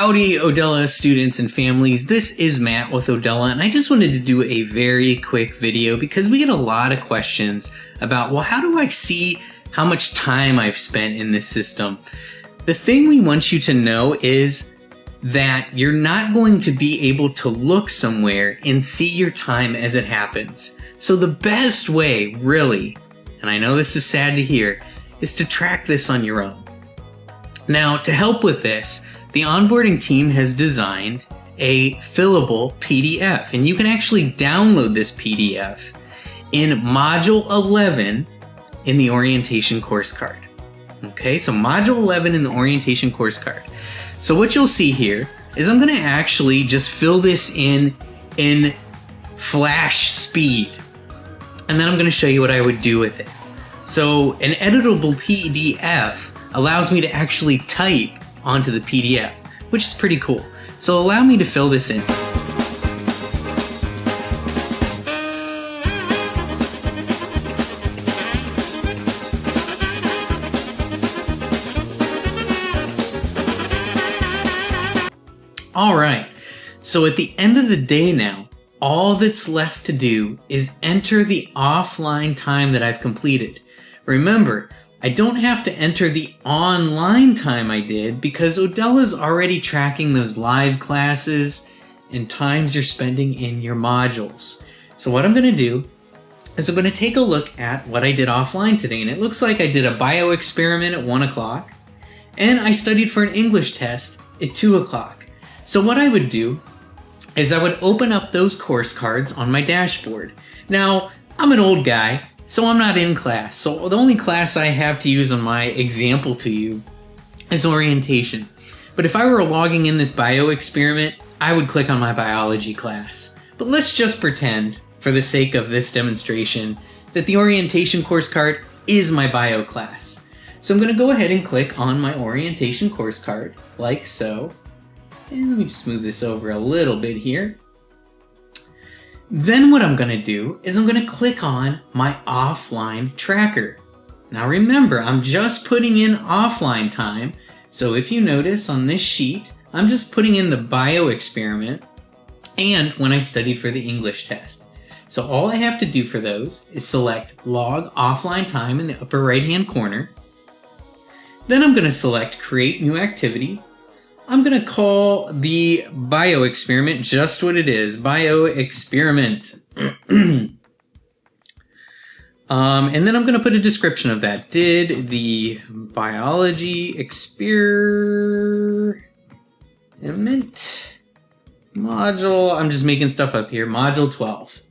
Howdy, Odella students and families. This is Matt with Odella, and I just wanted to do a very quick video because we get a lot of questions about, well, how do I see how much time I've spent in this system? The thing we want you to know is that you're not going to be able to look somewhere and see your time as it happens. So the best way, really, and I know this is sad to hear, is to track this on your own. Now, to help with this, the onboarding team has designed a fillable PDF, and you can actually download this PDF in Module 11 in the orientation course card. Okay, so Module 11 in the orientation course card. So what you'll see here is I'm going to actually just fill this in flash speed, and then I'm going to show you what I would do with it. So an editable PDF allows me to actually type onto the PDF, which is pretty cool. So allow me to fill this in. All right, so at the end of the day now, all that's left to do is enter the offline time that I've completed. Remember, I don't have to enter the online time I did because Odella's already tracking those live classes and times you're spending in your modules. So what I'm going to do is I'm going to take a look at what I did offline today, and it looks like I did a bio experiment at 1 o'clock and I studied for an English test at 2 o'clock. So what I would do is I would open up those course cards on my dashboard. Now, I'm an old guy, so I'm not in class. So the only class I have to use on my example to you is orientation. But if I were logging in this bio experiment, I would click on my biology class. But let's just pretend, for the sake of this demonstration, that the orientation course card is my bio class. So I'm going to go ahead and click on my orientation course card, like so. And let me just move this over a little bit here. Then what I'm going to do is I'm going to click on my offline tracker. Now remember, I'm just putting in offline time. So if you notice on this sheet, I'm just putting in the bio experiment and when I studied for the English test. So all I have to do for those is select log offline time in the upper right hand corner. Then I'm going to select create new activity. I'm going to call the bio experiment just what it is, bio experiment. And then I'm going to put a description of that. Did the biology experiment module, I'm just making stuff up here, module 12.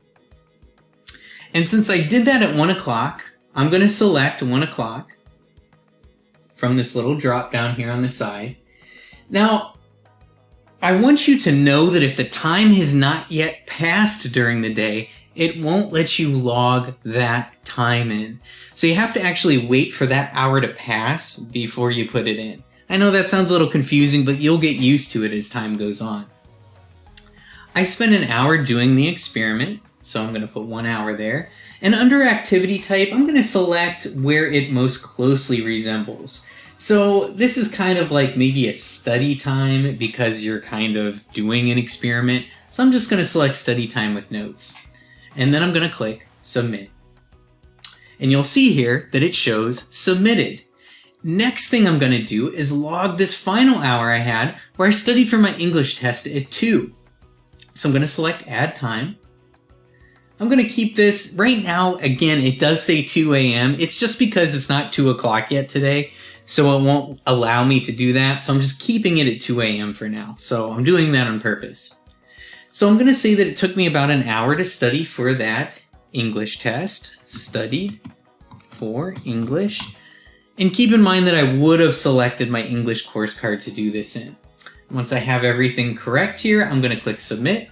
And since I did that at 1 o'clock, I'm going to select 1 o'clock from this little drop down here on the side. Now, I want you to know that if the time has not yet passed during the day, it won't let you log that time in. So you have to actually wait for that hour to pass before you put it in. I know that sounds a little confusing, but you'll get used to it as time goes on. I spent an hour doing the experiment, so I'm going to put 1 hour there. And under activity type, I'm going to select where it most closely resembles. So this is kind of like maybe a study time because you're kind of doing an experiment. So I'm just going to select study time with notes. And then I'm going to click submit. And you'll see here that it shows submitted. Next thing I'm going to do is log this final hour I had where I studied for my English test at 2. So I'm going to select add time. I'm going to keep this right now. Again, it does say 2 a.m. It's just because it's not 2 o'clock yet today. So it won't allow me to do that. So I'm just keeping it at 2 a.m. for now. So I'm doing that on purpose. So I'm going to say that it took me about an hour to study for that English test. Studied for English. And keep in mind that I would have selected my English course card to do this in. Once I have everything correct here, I'm going to click submit.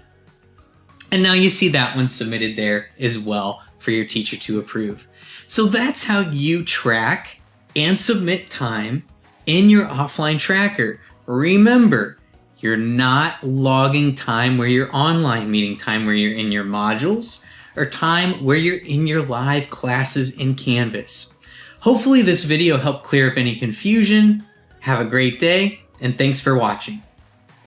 And now you see that one submitted there as well for your teacher to approve. So that's how you track and submit time in your offline tracker. Remember, you're not logging time where you're online, meaning time where you're in your modules, or time where you're in your live classes in Canvas. Hopefully this video helped clear up any confusion. Have a great day, and thanks for watching.